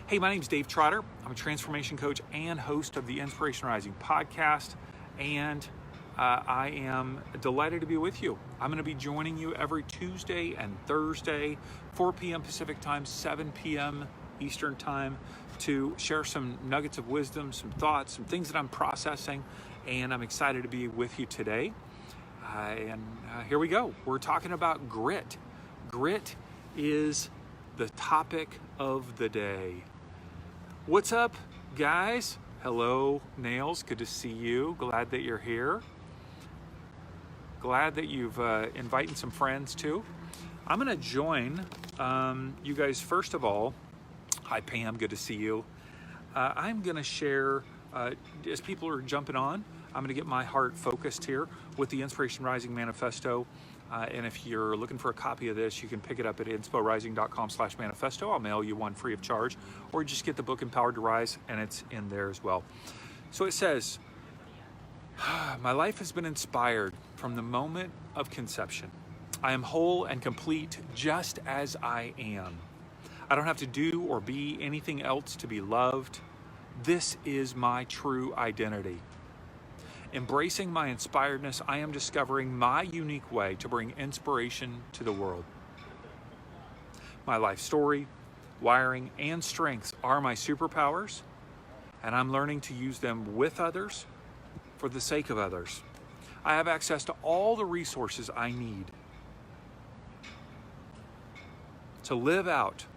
Hey, my name's Dave Trotter. I'm a transformation coach and host of the Inspiration Rising podcast, and I am delighted to be with you. I'm going to be joining you every Tuesday and Thursday, 4 p.m. Pacific time, 7 p.m. Eastern time, to share some nuggets of wisdom, some thoughts, some things that I'm processing, and I'm excited to be with you today. Here we go. We're talking about grit. Grit is the topic of the day. What's up, guys? Hello, Nails. Good to see you. Glad that you're here. Glad that you've invited some friends too. I'm going to join you guys first of all. Hi, Pam. Good to see you. I'm going to share, as people are jumping on, I'm going to get my heart focused here with the Inspiration Rising Manifesto. And if you're looking for a copy of this, you can pick it up at inspirising.com/manifesto. I'll mail you one free of charge, or just get the book Empowered to Rise, and it's in there as well. So it says, my life has been inspired from the moment of conception. I am whole and complete just as I am. I don't have to do or be anything else to be loved. This is my true identity. Embracing my inspiredness, I am discovering my unique way to bring inspiration to the world. My life story, wiring, and strengths are my superpowers, and I'm learning to use them with others for the sake of others. I have access to all the resources I need to live out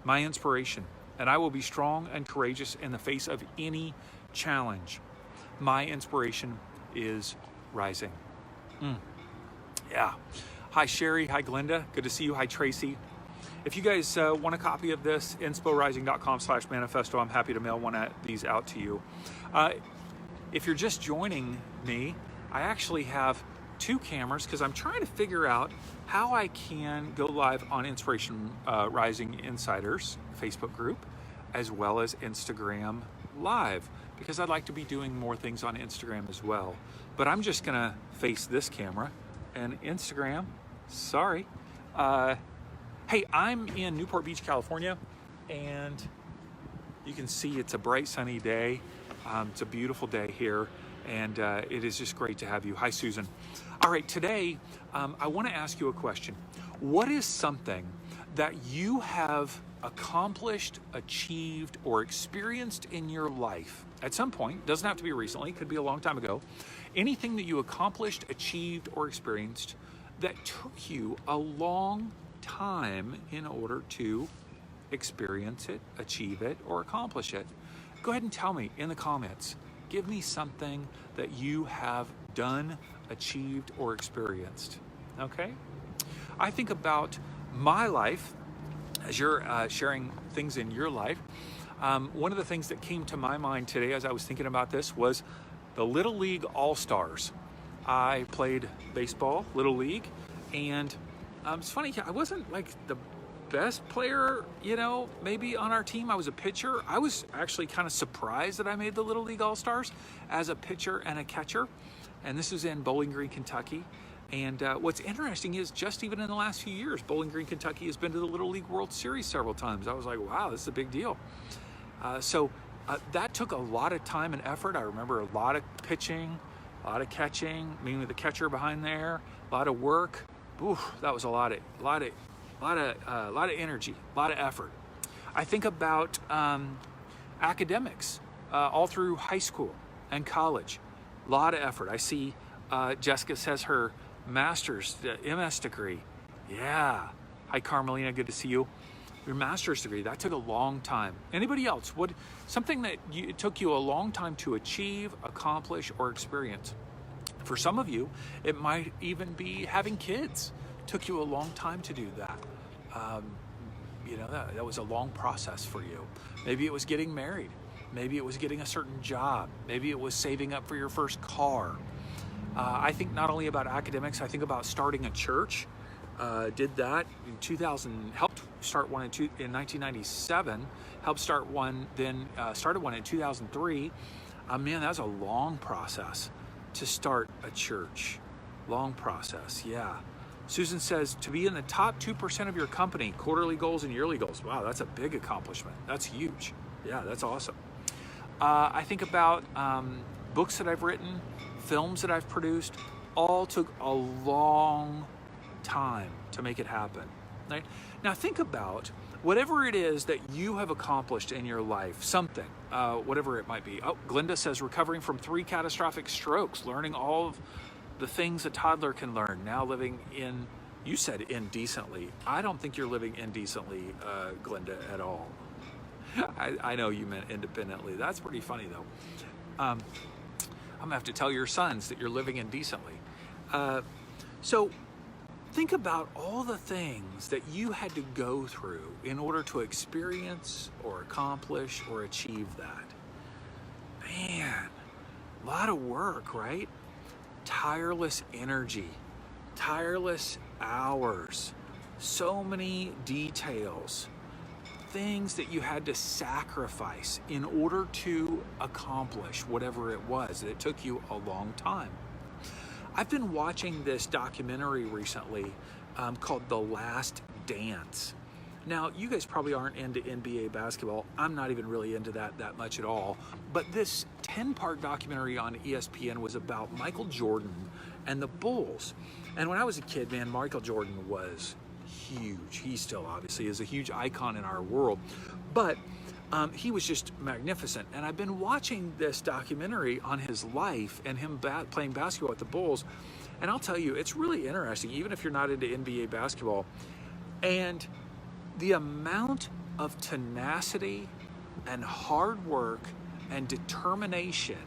my inspiration, and I will be strong and courageous in the face of any challenge. My inspiration is rising. Yeah. Hi, Sherry. Hi, Glenda. Good to see you. Hi, Tracy. If you guys want a copy of this, inspirising.com/manifesto, I'm happy to mail one of these out to you. If you're just joining me, I actually have two cameras because I'm trying to figure out how I can go live on Inspiration Rising Insiders Facebook group, as well as Instagram Live, because I'd like to be doing more things on Instagram as well. But I'm just gonna face this camera and Instagram, sorry. Hey, I'm in Newport Beach, California, and you can see it's a bright sunny day. It's a beautiful day here, and it is just great to have you. Hi, Susan. All right, today I wanna ask you a question. What is something that you have accomplished, achieved, or experienced in your life at some point? Doesn't have to be recently, could be a long time ago. Anything that you accomplished, achieved, or experienced that took you a long time in order to experience it, achieve it, or accomplish it. Go ahead and tell me in the comments. Give me something that you have done, achieved, or experienced. Okay? I think about my life as you're sharing things in your life. One of the things that came to my mind today as I was thinking about this was the Little League All-Stars. I played baseball, Little League, and it's funny, I wasn't like the best player, maybe on our team. I was a pitcher. I was actually kind of surprised that I made the Little League All-Stars as a pitcher and a catcher, and this was in Bowling Green, Kentucky. And what's interesting is just even in the last few years, Bowling Green, Kentucky has been to the Little League World Series several times. I was like, wow, this is a big deal. So that took a lot of time and effort. I remember a lot of pitching, a lot of catching, meaning with the catcher behind there, a lot of work. Ooh, that was a lot of energy, a lot of effort. I think about academics all through high school and college. A lot of effort. I see Jessica says her master's, MS degree. Yeah. Hi, Carmelina. Good to see you. Your master's degree, that took a long time. Anybody else? Something that it took you a long time to achieve, accomplish, or experience? For some of you, it might even be having kids. It took you a long time to do that. That was a long process for you. Maybe it was getting married. Maybe it was getting a certain job. Maybe it was saving up for your first car. I think not only about academics, I think about starting a church. Did that in 2000, helped start one in 1997, helped start one, then started one in 2003. Man, that was a long process to start a church. Long process, yeah. Susan says, to be in the top 2% of your company, quarterly goals and yearly goals. Wow, that's a big accomplishment. That's huge. Yeah, that's awesome. I think about books that I've written, films that I've produced, all took a long time to make it happen. Right? Now think about whatever it is that you have accomplished in your life, something, whatever it might be. Oh, Glinda says, recovering from 3 catastrophic strokes, learning all of the things a toddler can learn, now living in, you said indecently. I don't think you're living indecently, Glinda, at all. I know you meant independently. That's pretty funny, though. I'm gonna have to tell your sons that you're living indecently. So think about all the things that you had to go through in order to experience or accomplish or achieve that. Man, a lot of work, right? Tireless energy, tireless hours, so many details, things that you had to sacrifice in order to accomplish whatever it was. It took you a long time. I've been watching this documentary recently called The Last Dance. Now, you guys probably aren't into NBA basketball. I'm not even really into that much at all. But this 10-part documentary on ESPN was about Michael Jordan and the Bulls. And when I was a kid, man, Michael Jordan was huge. He still obviously is a huge icon in our world. But he was just magnificent. And I've been watching this documentary on his life and him playing basketball at the Bulls. And I'll tell you, it's really interesting, even if you're not into NBA basketball. And the amount of tenacity and hard work and determination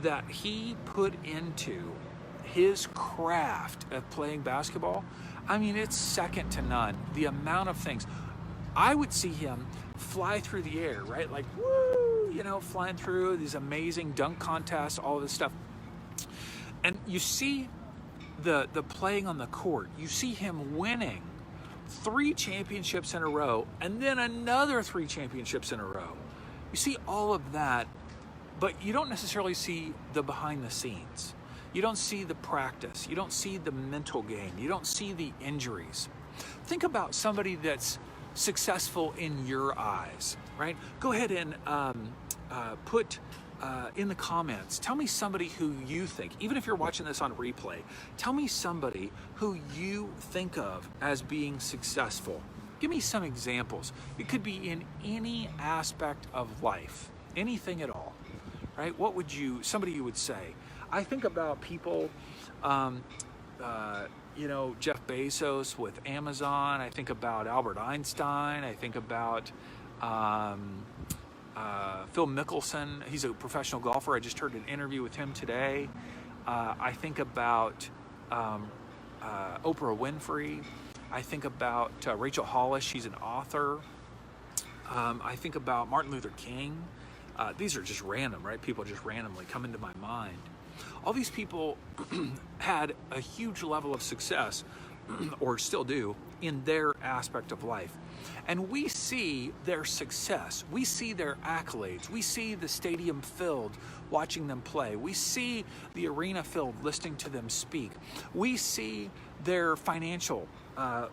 that he put into his craft of playing basketball, I mean, it's second to none. The amount of things. I would see him fly through the air, right? Like, woo, you know, flying through these amazing dunk contests, all this stuff. And you see the playing on the court. You see him winning 3 championships in a row, and then another 3 championships in a row. You see all of that, but you don't necessarily see the behind the scenes. You don't see the practice. You don't see the mental game. You don't see the injuries. Think about somebody that's successful in your eyes, right? Go ahead and put in the comments, tell me somebody who you think, even if you're watching this on replay, tell me somebody who you think of as being successful. Give me some examples. It could be in any aspect of life, anything at all, right? What would somebody you would say? I think about people, you know, Jeff Bezos with Amazon. I think about Albert Einstein. I think about Phil Mickelson. He's a professional golfer. I just heard an interview with him today. I think about Oprah Winfrey. I think about Rachel Hollis. She's an author. I think about Martin Luther King. These are just random, right? People just randomly come into my mind. All these people had a huge level of success, or still do, in their aspect of life. And we see their success. We see their accolades. We see the stadium filled watching them play. We see the arena filled listening to them speak. We see their financial, the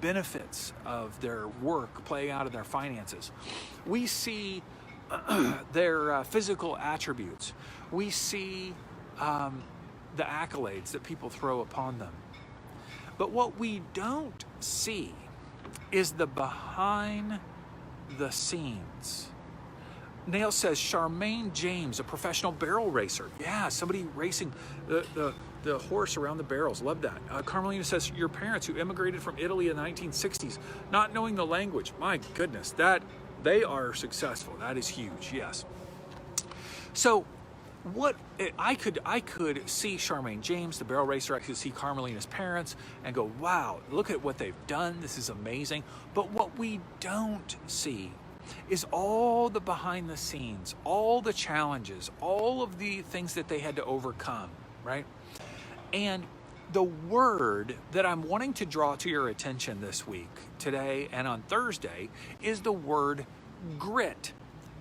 benefits of their work playing out in their finances. We see their physical attributes. We see the accolades that people throw upon them. But what we don't see is the behind the scenes. Nail says, Charmaine James, a professional barrel racer. Yeah, somebody racing the horse around the barrels. Love that. Carmelina says, your parents who immigrated from Italy in the 1960s, not knowing the language. My goodness, that they are successful. That is huge, yes. So what I could see Charmaine James, the barrel racer. I could see Carmelina's parents and go, wow, look at what they've done. This is amazing. But what we don't see is all the behind the scenes, all the challenges, all of the things that they had to overcome, right? And the word that I'm wanting to draw to your attention this week, today and on Thursday, is the word grit,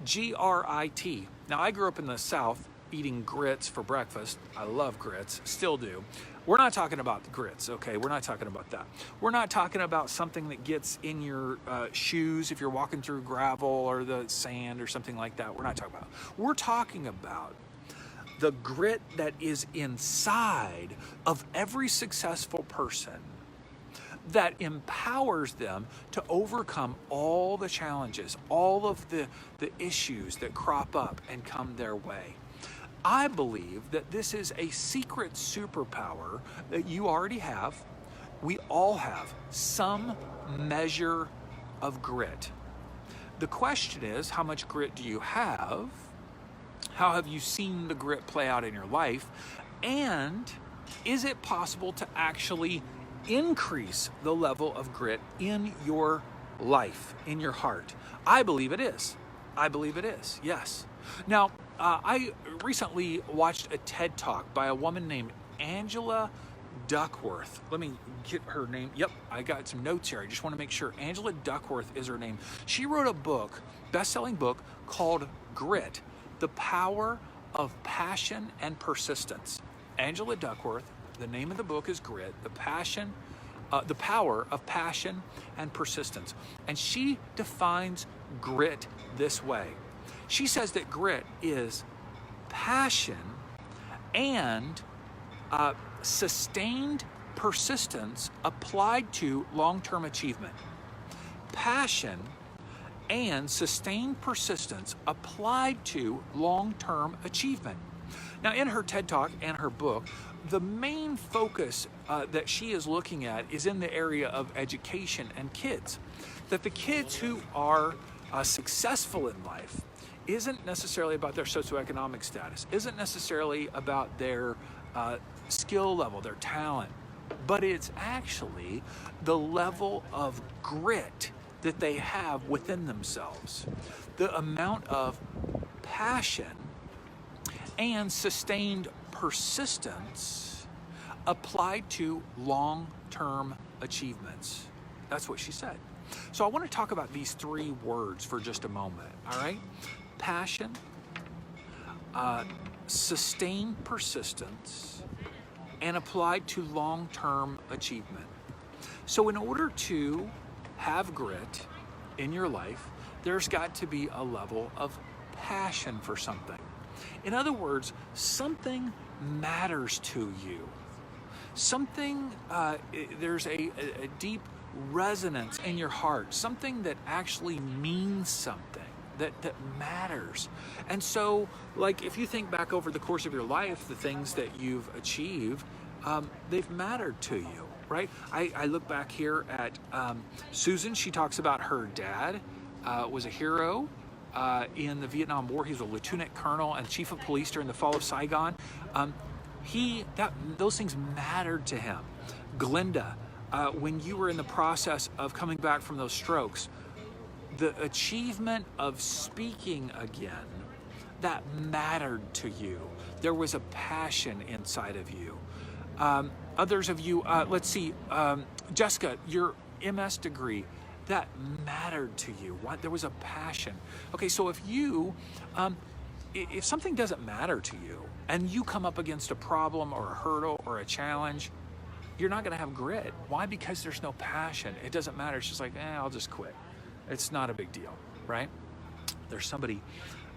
G-R-I-T. Now, I grew up in the South, eating grits for breakfast. I love grits, still do. We're not talking about the grits, okay? We're not talking about that. We're not talking about something that gets in your shoes if you're walking through gravel or the sand or something like that. We're not talking about. We're talking about the grit that is inside of every successful person that empowers them to overcome all the challenges, all of the issues that crop up and come their way. I believe that this is a secret superpower that you already have. We all have some measure of grit. The question is, how much grit do you have? How have you seen the grit play out in your life? And is it possible to actually increase the level of grit in your life, in your heart? I believe it is. I believe it is, yes. Now, I recently watched a TED Talk by a woman named Angela Duckworth. Let me get her name. Yep, I got some notes here. I just want to make sure. Angela Duckworth is her name. She wrote a book, best-selling book, called Grit, The Power of Passion and Persistence. Angela Duckworth, the name of the book is Grit, the power of passion and persistence. And she defines grit this way. She says that grit is passion and sustained persistence applied to long-term achievement. Passion and sustained persistence applied to long-term achievement. Now, in her TED Talk and her book, the main focus that she is looking at is in the area of education and kids. That the kids who are successful in life isn't necessarily about their socioeconomic status, isn't necessarily about their skill level, their talent, but it's actually the level of grit that they have within themselves, the amount of passion and sustained persistence applied to long-term achievements. That's what she said. So I want to talk about these three words for just a moment, all right? Passion, sustained persistence, and applied to long-term achievement. So in order to have grit in your life, there's got to be a level of passion for something. In other words, something matters to you. Something, there's a deep resonance in your heart, something that actually means something, that matters. And so, like, if you think back over the course of your life, the things that you've achieved, they've mattered to you, right? I look back here at Susan. She talks about her dad was a hero in the Vietnam War. He was a lieutenant colonel and chief of police during the fall of Saigon. Those things mattered to him. Glenda, when you were in the process of coming back from those strokes, the achievement of speaking again, that mattered to you. There was a passion inside of you. Others of you, let's see, Jessica, your MS degree, that mattered to you. There was a passion. Okay, so if something doesn't matter to you and you come up against a problem or a hurdle or a challenge, you're not gonna have grit. Why? Because there's no passion. It doesn't matter. It's just like, I'll just quit. It's not a big deal, right? There's somebody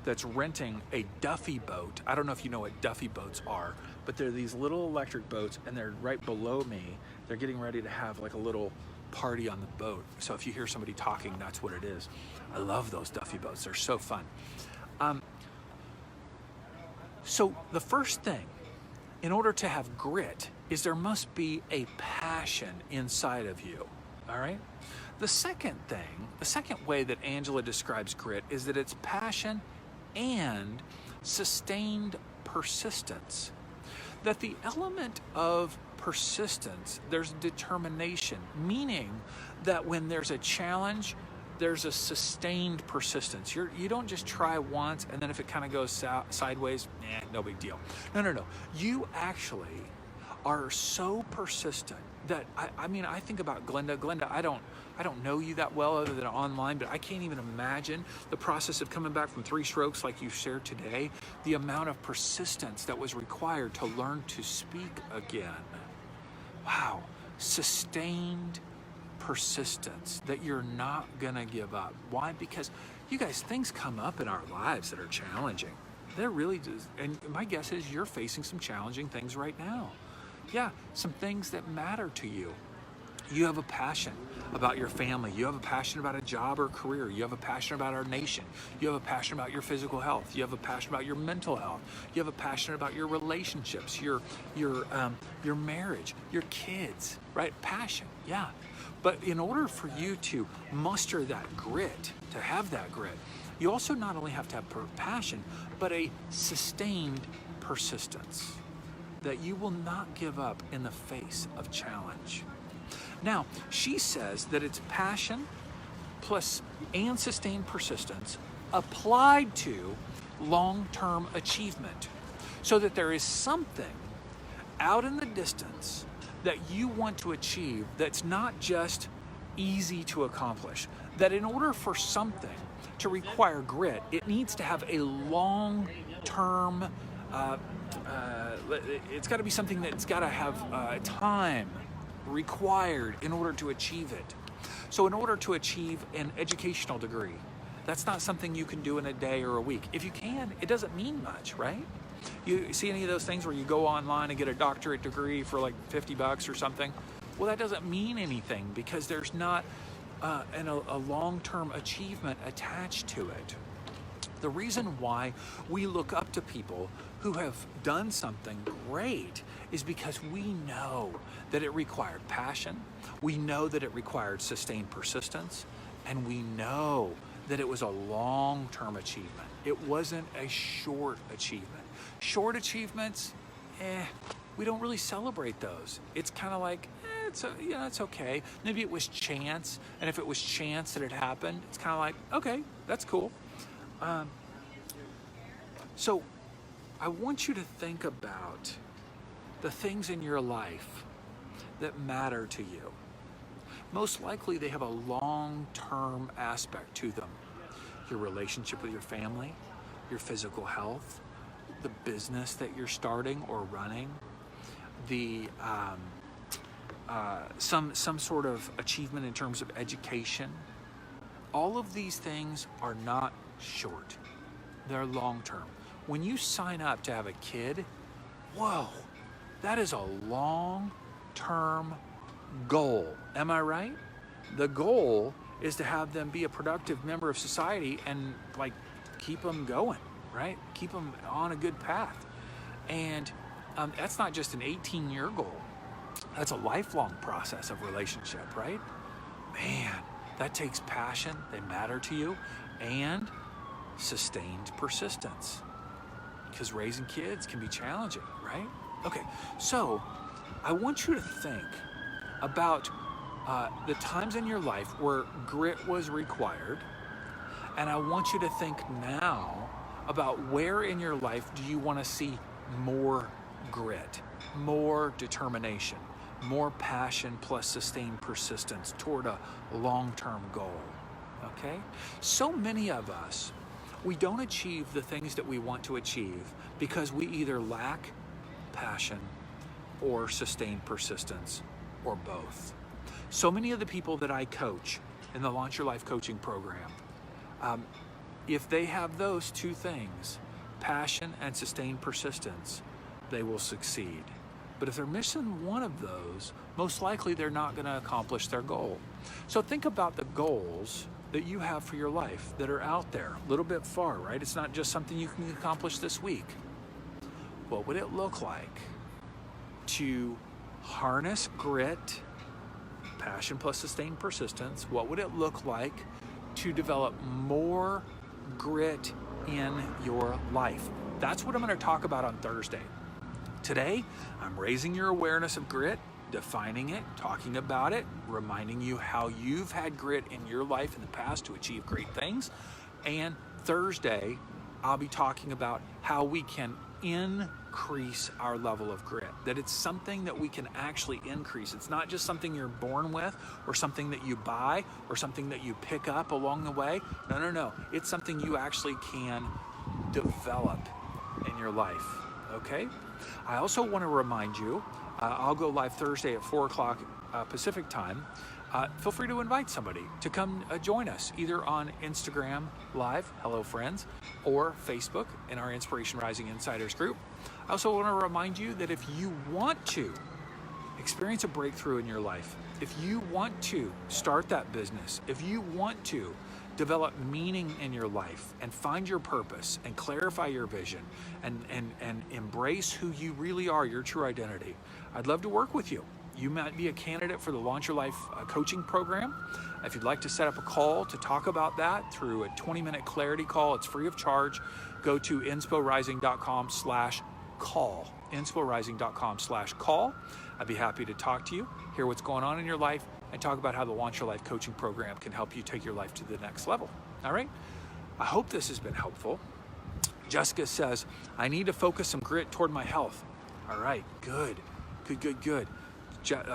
that's renting a Duffy boat. I don't know if you know what Duffy boats are, but they're these little electric boats, and they're right below me. They're getting ready to have like a little party on the boat. So if you hear somebody talking, that's what it is. I love those Duffy boats. They're so fun. So the first thing, in order to have grit, is there must be a passion inside of you, all right? The second way that Angela describes grit is that it's passion and sustained persistence. That the element of persistence, there's determination, meaning that when there's a challenge, there's a sustained persistence. You don't just try once and then if it kind of goes sideways, no big deal. No. You actually are so persistent that I think about Glenda. Glenda, I don't know you that well other than online, but I can't even imagine the process of coming back from 3 strokes like you shared today, the amount of persistence that was required to learn to speak again. Wow, sustained persistence that you're not gonna give up. Why? Because you guys, things come up in our lives that are challenging. There really does, and my guess is you're facing some challenging things right now. Yeah, some things that matter to you. You have a passion about your family. You have a passion about a job or career. You have a passion about our nation. You have a passion about your physical health. You have a passion about your mental health. You have a passion about your relationships, your marriage, your kids, right? Passion, yeah. But in order for you to muster that grit, to have that grit, you also not only have to have passion, but a sustained persistence that you will not give up in the face of challenge. Now, she says that it's passion plus and sustained persistence applied to long-term achievement, so that there is something out in the distance that you want to achieve that's not just easy to accomplish. That in order for something to require grit, it needs to have a long-term, it's got to be something that's got to have time required in order to achieve it. So in order to achieve an educational degree, that's not something you can do in a day or a week. If you can, it doesn't mean much, right? You see any of those things where you go online and get a doctorate degree for like $50 or something? Well, that doesn't mean anything because there's not a long-term achievement attached to it. The reason why we look up to people who have done something great is because we know that it required passion, we know that it required sustained persistence, and we know that it was a long-term achievement. It wasn't a short achievement. Short achievements, we don't really celebrate those. It's kind of like, it's okay. Maybe it was chance, and if it was chance that it happened, it's kind of like, okay, that's cool. So I want you to think about the things in your life that matter to you. Most likely they have a long-term aspect to them. Your relationship with your family, your physical health, the business that you're starting or running, the some sort of achievement in terms of education. All of these things are not short. They're long-term. When you sign up to have a kid, whoa, that is a long-term goal. Am I right? The goal is to have them be a productive member of society and like keep them going, right? Keep them on a good path. And that's not just an 18-year goal. That's a lifelong process of relationship, right? Man, that takes passion. They matter to you, and sustained persistence, because raising kids can be challenging, right? Okay, so I want you to think about the times in your life where grit was required, and I want you to think now about where in your life do you want to see more grit, more determination, more passion plus sustained persistence toward a long-term goal, okay? So many of us, we don't achieve the things that we want to achieve because we either lack passion or sustained persistence, or both. So many of the people that I coach in the Launch Your Life coaching program, if they have those two things, passion and sustained persistence, they will succeed. But if they're missing one of those, most likely they're not going to accomplish their goal. So think about the goals that you have for your life that are out there, a little bit far, right? It's not just something you can accomplish this week. What would it look like to harness grit, passion plus sustained persistence? What would it look like to develop more grit in your life? That's what I'm going to talk about on Thursday. Today, I'm raising your awareness of grit, defining it, talking about it, reminding you how you've had grit in your life in the past to achieve great things. And Thursday, I'll be talking about how we can, in increase our level of grit, that it's something that we can actually increase. It's not just something you're born with or something that you buy or something that you pick up along the way. No. It's something you actually can develop in your life, okay? I also want to remind you, I'll go live Thursday at 4 o'clock Pacific time. Feel free to invite somebody to come join us, either on Instagram Live, Hello Friends, or Facebook in our Inspiration Rising Insiders group. I also want to remind you that if you want to experience a breakthrough in your life, if you want to start that business, if you want to develop meaning in your life and find your purpose and clarify your vision and embrace who you really are, your true identity, I'd love to work with you. You might be a candidate for the Launch Your Life coaching program. If you'd like to set up a call to talk about that through a 20-minute clarity call, it's free of charge. Go to insporising.com/call. insporising.com/call. I'd be happy to talk to you, hear what's going on in your life, and talk about how the Launch Your Life coaching program can help you take your life to the next level. All right? I hope this has been helpful. Jessica says, I need to focus some grit toward my health. All right, good.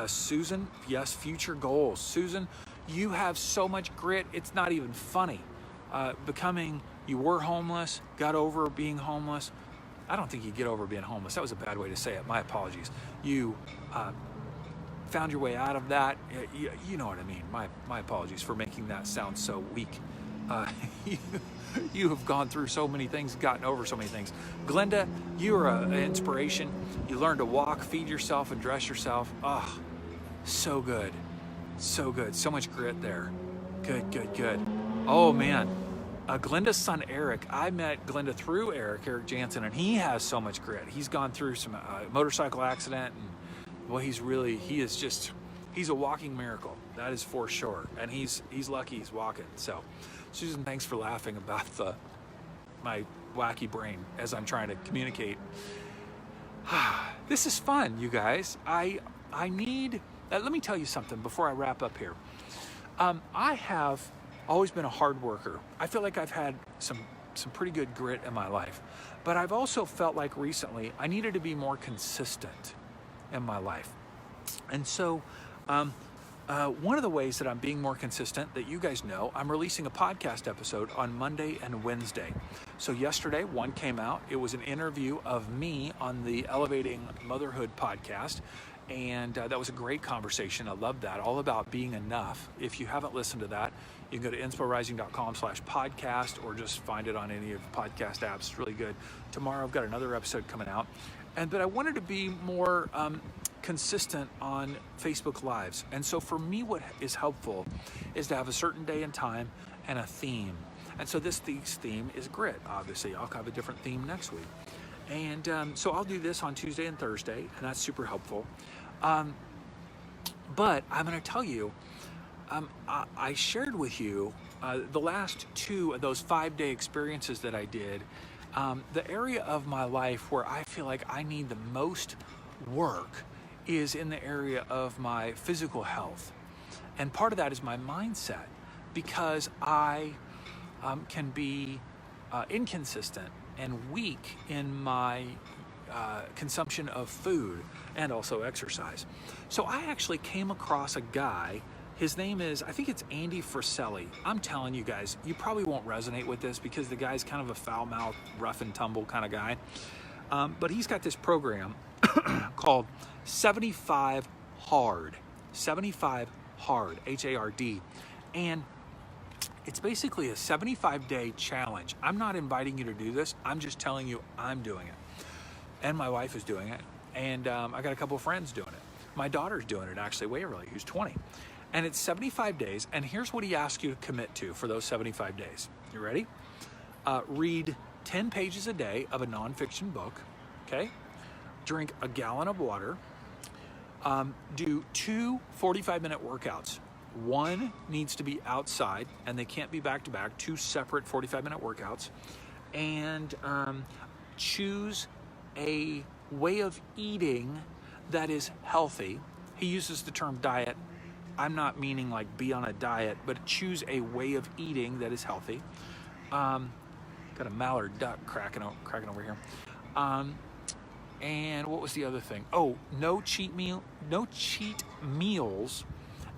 Susan, yes, future goals. Susan, you have so much grit, it's not even funny. You were homeless, got over being homeless. I don't think you get over being homeless. That was a bad way to say it. My apologies. You found your way out of that. You know what I mean. My apologies for making that sound so weak. You have gone through so many things, gotten over so many things. Glenda, you are an inspiration. You learned to walk, feed yourself, and dress yourself. Oh, so good. So good. So much grit there. Good. Oh, man. Glenda's son, Eric, I met Glenda through Eric Jansen, and he has so much grit. He's gone through some motorcycle accident, and well, he's a walking miracle. That is for sure. And he's lucky he's walking. So, Susan, thanks for laughing about my wacky brain as I'm trying to communicate. This is fun, you guys. I need, let me tell you something before I wrap up here. I have always been a hard worker. I feel like I've had some pretty good grit in my life, but I've also felt like recently I needed to be more consistent in my life. And so, one of the ways that I'm being more consistent, that you guys know, I'm releasing a podcast episode on Monday and Wednesday. So yesterday, one came out. It was an interview of me on the Elevating Motherhood podcast. And that was a great conversation. I love that. All about being enough. If you haven't listened to that, you can go to insporising.com/podcast or just find it on any of the podcast apps. It's really good. Tomorrow I've got another episode coming out. But I wanted to be more consistent on Facebook Lives. And so for me, what is helpful is to have a certain day and time and a theme. And so this theme is grit, obviously. I'll have a different theme next week. And so I'll do this on Tuesday and Thursday, and that's super helpful. But I'm going to tell you, I shared with you the last 2 of those 5-day experiences that I did. The area of my life where I feel like I need the most work is in the area of my physical health. And part of that is my mindset, because I can be inconsistent and weak in my consumption of food and also exercise. So I actually came across a guy. His name is, I think it's Andy Friselli. I'm telling you guys, you probably won't resonate with this because the guy's kind of a foul-mouthed, rough and tumble kind of guy. But he's got this program called 75 Hard. 75 Hard, H-A-R-D. And it's basically a 75-day challenge. I'm not inviting you to do this. I'm just telling you I'm doing it. And my wife is doing it. And I got a couple of friends doing it. My daughter's doing it, actually, Waverly, who's 20. And it's 75 days. And here's what he asks you to commit to for those 75 days. You ready? Read 10 pages a day of a nonfiction book. Okay? Drink a gallon of water. Do 2 45-minute workouts. One needs to be outside, and they can't be back-to-back, 2 separate 45-minute workouts. And choose a way of eating that is healthy. He uses the term diet. I'm not meaning like be on a diet, but choose a way of eating that is healthy. Got a mallard duck cracking over here. And what was the other thing? Oh, no cheat meals,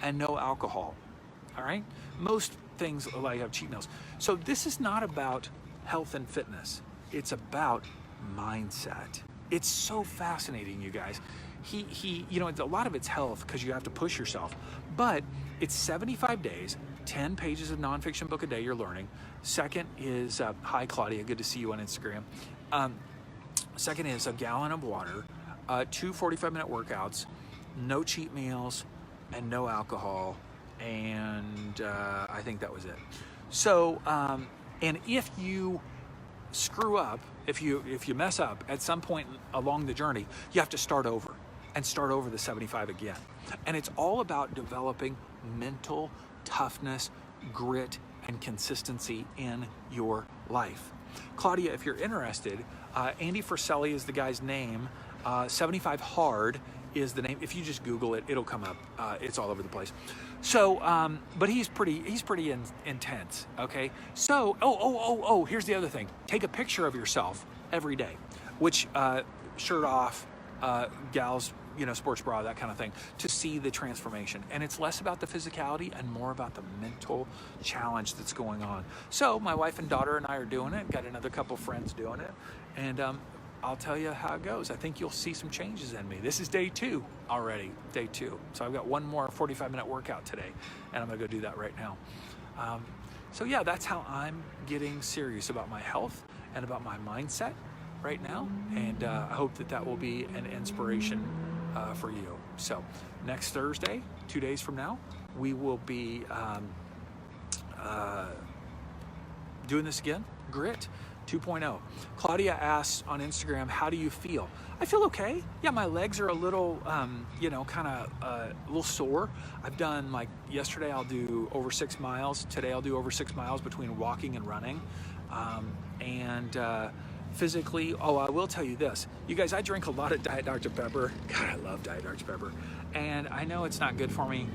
and no alcohol. All right? Most things like have cheat meals. So this is not about health and fitness. It's about mindset. It's so fascinating, you guys. He you know, a lot of it's health because you have to push yourself, but it's 75 days, 10 pages of nonfiction book a day you're learning. Second is, hi Claudia, good to see you on Instagram. Second is a gallon of water, 2 45-minute workouts, no cheat meals, and no alcohol. And I think that was it. So, and if you screw up, if you mess up at some point along the journey, you have to start over and start over the 75 again. And it's all about developing mental toughness, grit, and consistency in your life. Claudia, if you're interested, Andy Friselli is the guy's name. 75 Hard is the name. If you just Google it, it'll come up. It's all over the place. So, but he's pretty intense. Okay. So, here's the other thing. Take a picture of yourself every day, which shirt off, gals, you know, sports bra, that kind of thing, to see the transformation. And it's less about the physicality and more about the mental challenge that's going on. So my wife and daughter and I are doing it. Got another couple friends doing it. And I'll tell you how it goes. I think you'll see some changes in me. This is day 2 already, day 2. So I've got one more 45-minute workout today, and I'm gonna go do that right now. So yeah, that's how I'm getting serious about my health and about my mindset right now. And I hope that will be an inspiration for you. So next Thursday, 2 days from now, we will be doing this again, Grit 2.0. Claudia asks on Instagram, how do you feel? I feel okay. Yeah, my legs are a little, you know, kind of a little sore. I've done, like, yesterday I'll do over 6 miles. Today I'll do over 6 miles between walking and running. Physically, I will tell you this. You guys, I drink a lot of Diet Dr. Pepper. God, I love Diet Dr. Pepper. And I know it's not good for me,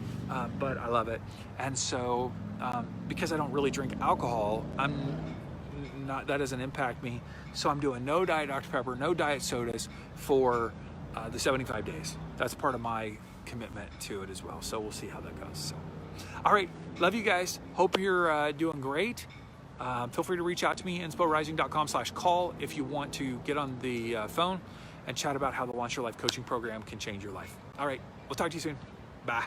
but I love it. And so, because I don't really drink alcohol, that doesn't impact me. So I'm doing no Diet Dr. Pepper, no diet sodas for the 75 days. That's part of my commitment to it as well. So we'll see how that goes. So, all right, love you guys. Hope you're doing great. Feel free to reach out to me, insporising.com/call, if you want to get on the phone and chat about how the Launch Your Life coaching program can change your life. All right, we'll talk to you soon. Bye.